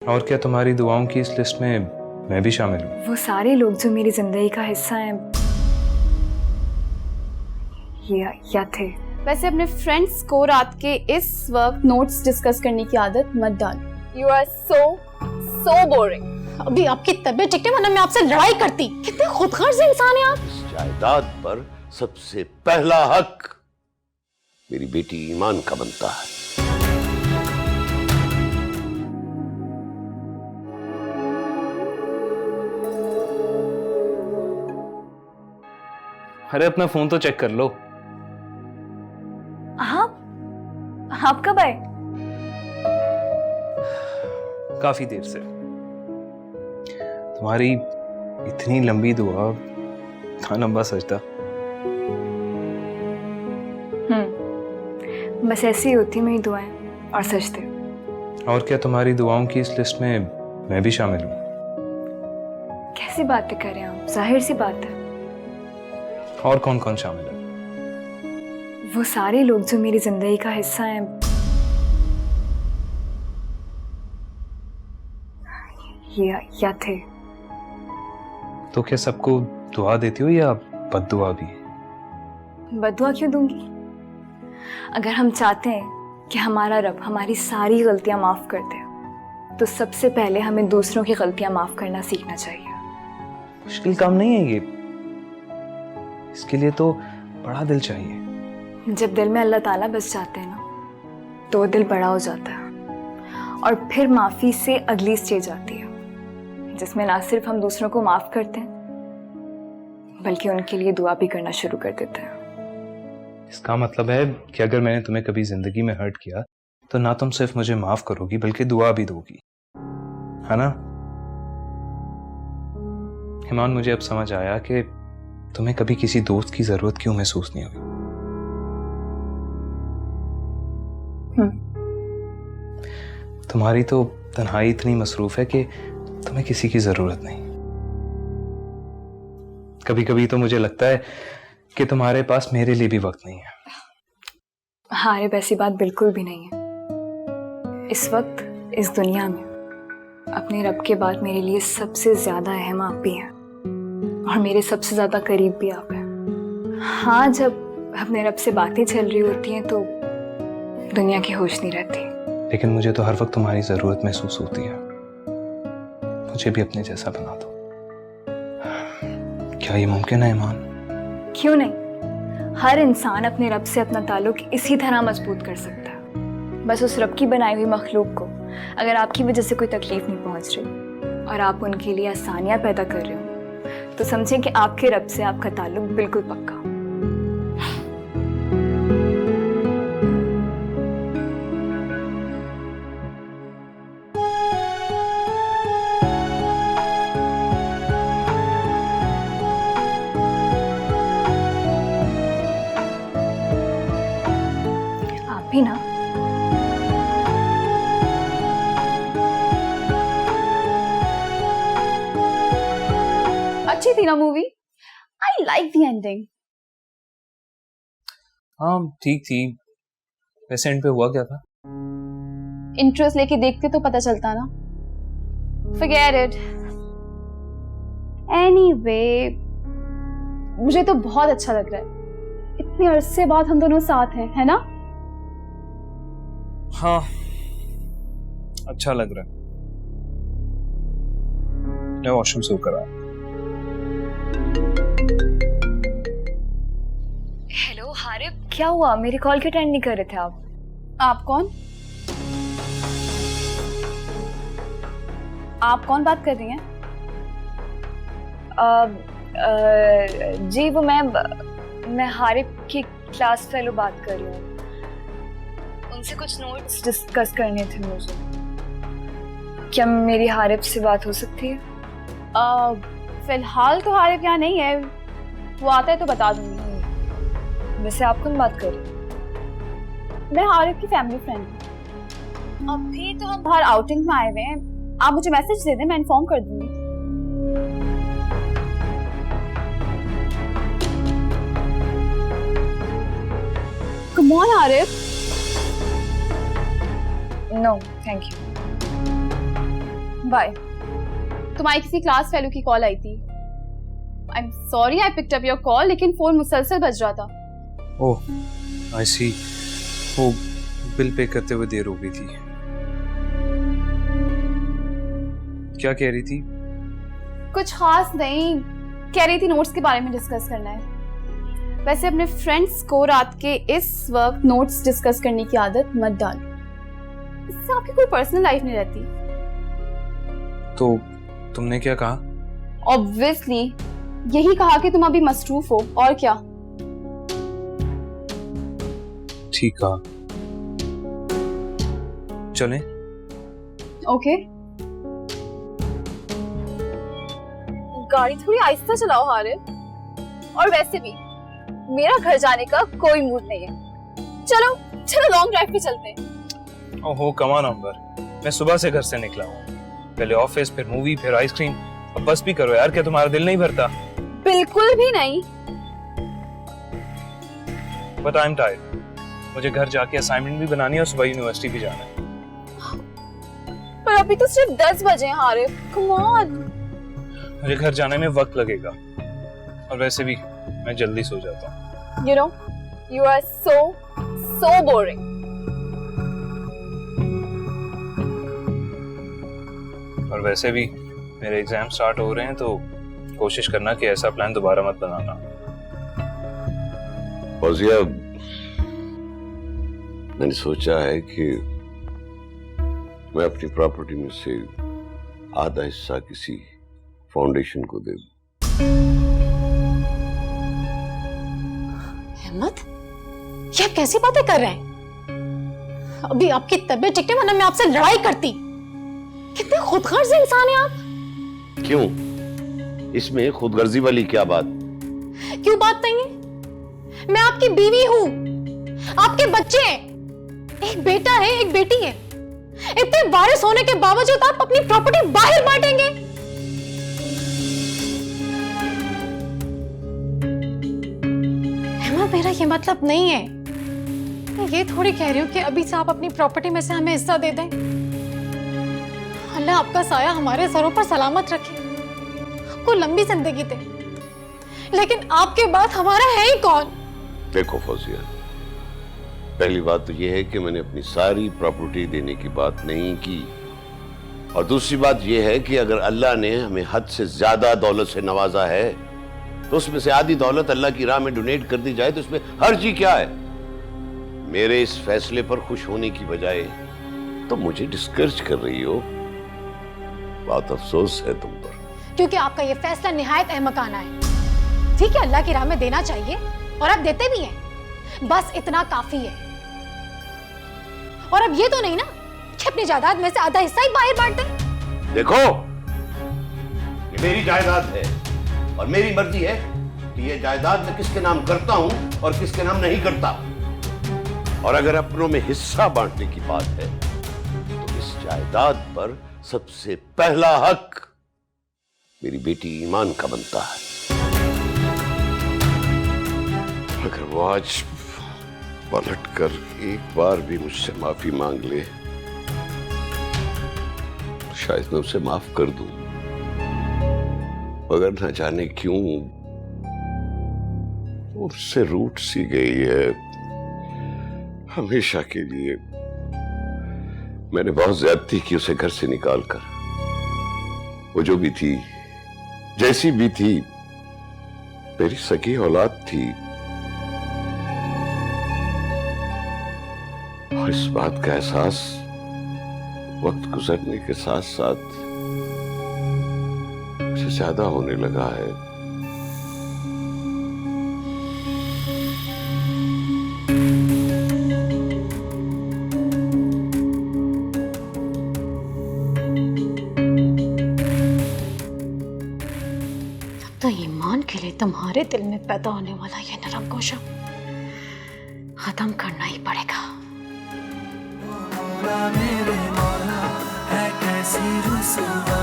और क्या तुम्हारी दुआओं की इस लिस्ट में मैं भी शामिल हूँ? वो सारे लोग जो मेरी जिंदगी का हिस्सा हैं या थे। वैसे अपने फ्रेंड्स को रात के इस वक्त नोट्स डिस्कस करने की आदत मत डाल। You are so boring. अभी आपकी तबीयत ठीक है, वरना मैं आपसे लड़ाई करती। कितने खुदगर्ज इंसान हैं आप। जायदाद पर सबसे पहला हक मेरी बेटी ईमान का बनता है। अरे अपना फोन तो चेक कर लो। हाँ, आप कब आए? काफी देर से। तुम्हारी इतनी लंबी दुआ, इतना लंबा सजदा। बस ऐसी होती मेरी दुआएं और सजदे। और क्या तुम्हारी दुआओं की इस लिस्ट में मैं भी शामिल हूँ? कैसी बातें कर रहे हैं आप? जाहिर सी बात है। और कौन कौन शामिल है? वो सारे लोग जो मेरी जिंदगी का हिस्सा हैं या थे। तो क्या सबको दुआ देती हो या बद्दुआ भी? बद्दुआ क्यों दूंगी? अगर हम चाहते हैं कि हमारा रब हमारी सारी गलतियां माफ कर दे, तो सबसे पहले हमें दूसरों की गलतियां माफ करना सीखना चाहिए। मुश्किल काम नहीं है ये। इसके लिए तो बड़ा दिल चाहिए। जब दिल में अल्लाह ताला बस जाते हैं ना, तो दिल बड़ा हो जाता है। और फिर माफी से अगली स्टेज आती है, जिसमें ना सिर्फ हम दूसरों को माफ करते हैं, बल्कि उनके लिए दुआ भी करना शुरू कर देते हैं। इसका मतलब है कि अगर मैंने तुम्हें कभी जिंदगी में हर्ट किया, तो ना तुम सिर्फ मुझे माफ करोगी, बल्कि दुआ भी दोगी, है ना? ईमान, मुझे अब समझ आया कि तुम्हें कभी किसी दोस्त की जरूरत क्यों महसूस नहीं हुई। तुम्हारी तो तन्हाई इतनी मसरूफ है कि तुम्हें किसी की जरूरत नहीं। कभी कभी तो मुझे लगता है कि तुम्हारे पास मेरे लिए भी वक्त नहीं है। हाँ, वैसी बात बिल्कुल भी नहीं है। इस वक्त इस दुनिया में अपने रब के बाद मेरे लिए सबसे ज्यादा अहम आप भी हैं, और मेरे सबसे ज्यादा करीब भी आप हैं। हाँ, जब अपने रब से बातें चल रही होती हैं तो दुनिया की होश नहीं रहती। लेकिन मुझे तो हर वक्त तुम्हारी जरूरत महसूस होती है। मुझे भी अपने जैसा बना दो। क्या ये मुमकिन है ईमान? क्यों नहीं? हर इंसान अपने रब से अपना ताल्लुक इसी तरह मजबूत कर सकता है। बस उस रब की बनाई हुई मखलूक को अगर आपकी वजह से कोई तकलीफ नहीं पहुंच रही और आप उनके लिए आसानियां पैदा कर रहे हो, तो समझें कि आपके रब से आपका ताल्लुक बिल्कुल पक्का। आप भी ना? अच्छी थी ना movie? I like the ending. हाँ, ठीक थी। वैसे एंड पे हुआ क्या था? इंटरेस्ट लेके देखते तो पता चलता ना। Forget it. Anyway, मुझे तो बहुत अच्छा लग रहा है। इतने अरसे बाद हम दोनों साथ हैं, है ना? हाँ, अच्छा लग रहा है। मैं वॉशरूम से होकर आया। हेलो हारिब, क्या हुआ? मेरी कॉल क्यों अटेंड नहीं कर रहे थे आप? आप कौन? आप कौन बात कर रही हैं? जी, वो मैं हारिब की क्लास फेलो बात कर रही हूँ। उनसे कुछ नोट्स डिस्कस करने थे मुझे। क्या मेरी हारिब से बात हो सकती है? फिलहाल तो हारिब यहाँ नहीं है, वो आता है तो बता दूंगी। वैसे आप कौन बात कर रही हैं? मैं हारिब की फैमिली फ्रेंड हूँ। अभी तो हम बाहर आउटिंग में आए हुए हैं। आप मुझे मैसेज दे दें, मैं इन्फॉर्म कर दूंगी। Come on Harib. No, thank you. Bye. तुम्हारी किसी क्लास फेलो की कॉल आई थी। I am sorry I picked up your call, लेकिन फोन मुसलसल बज रहा था। ओह आई सी, वो बिल पे करते हुए देर हो गई थी। क्या कह रही थी? कुछ खास नहीं, कह रही थी नोट्स के बारे में डिस्कस करना है। वैसे अपने फ्रेंड्स को रात के इस वक्त नोट्स डिस्कस करने की आदत मत डालो, इससे आपकी कोई पर्सनल लाइफ नहीं रहती। तो तुमने क्या कहा? ऑब्वियसली यही कहा कि तुम अभी मसरूफ हो, और क्या। ठीक कहा, चलें? ओके। गाड़ी थोड़ी आहिस्ता चलाओ हारिस, और वैसे भी मेरा घर जाने का कोई मूड नहीं है। चलो चलो लॉन्ग ड्राइव पे चलते हैं। ओहो कम ऑन अंबर, मैं सुबह से घर से निकला हूँ, पहले ऑफिस, फिर मूवी, फिर आइसक्रीम। अब बस भी करो यार, क्या तुम्हारा दिल नहीं भरता? बिल्कुल भी नहीं। बट आई एम टायर्ड, मुझे घर जाके असाइनमेंट भी बनानी है और सुबह यूनिवर्सिटी भी जाना है। पर अभी तो सिर्फ 10 बजे हैं हारिस, कम ऑन। मुझे घर जाने में वक्त लगेगा, और वैसे भी मैं जल्दी सो जाता हूँ। You know, you are so boring. और वैसे भी मेरे एग्जाम स्टार्ट हो रहे हैं, तो कोशिश करना कि ऐसा प्लान दोबारा मत बनाना। फौजिया, मैंने सोचा है कि मैं अपनी प्रॉपर्टी में से आधा हिस्सा किसी फाउंडेशन को दे दूं। अहमद, ये आप कैसी बातें कर रहे हैं? अभी आपकी तबीयत ठीक नहीं, वरना मैं आपसे लड़ाई करती। कितने खुदगर्ज इंसान हैं आप। क्यों? इसमें खुदगर्जी वाली क्या बात? क्यों बात नहीं है? मैं आपकी बीवी हूं, आपके बच्चे हैं, एक बेटा है, एक बेटी है। इतने वारिस होने के बावजूद आप अपनी प्रॉपर्टी बाहर बांटेंगे? अहमद, मेरा ये मतलब नहीं है। मैं ये थोड़ी कह रही हूँ कि अभी से आप अपनी प्रॉपर्टी में से हमें हिस्सा दे दें। अल्लाह आपका साया हमारे सरों पर सलामत रखे, आपको लंबी जिंदगी दे, लेकिन आपके बाद हमारा है ही कौन? देखो फौजिया, पहली बात तो यह है कि मैंने अपनी सारी प्रॉपर्टी देने की बात नहीं की, और दूसरी बात यह है कि अगर अल्लाह ने हमें हद से ज्यादा दौलत से नवाजा है, तो उसमें से आधी दौलत अल्लाह की राह में डोनेट कर दी जाए, तो इसमें हर्जी क्या है? मेरे इस फैसले पर खुश होने की बजाय तो मुझे डिस्करेज कर रही हो। बहुत अफसोस है तुम पर। क्योंकि आपका ये फैसला निहायत अहमकाना है। ठीक है, अल्लाह की राह में देना चाहिए, और आप देते भी हैं, बस इतना काफी है। और अब ये तो नहीं ना कि अपनी जायदाद में से आधा हिस्सा ही बाहर बांट दें। देखो, ये मेरी जायदाद है, और मेरी मर्जी है कि ये जायदाद मैं किसके नाम करता हूं और किसके नाम नहीं करता। और अगर अपनों में हिस्सा बांटने की बात है, तो इस जायदाद पर सबसे पहला हक मेरी बेटी ईमान का बनता है। अगर वो आज पलट कर एक बार भी मुझसे माफी मांग ले, तो शायद मैं उसे माफ कर दूं, मगर न जाने क्यों वो उससे रूठ सी गई है हमेशा के लिए। मैंने बहुत ज्यादती की उसे घर से निकालकर। वो जो भी थी, जैसी भी थी, मेरी सगी औलाद थी, और इस बात का एहसास वक्त गुजरने के साथ साथ मुझे ज्यादा होने लगा है। तो ईमान के लिए तुम्हारे दिल में पैदा होने वाला ये नरम गोशा खत्म करना ही पड़ेगा। मेरे मौला है कैसी रुसवा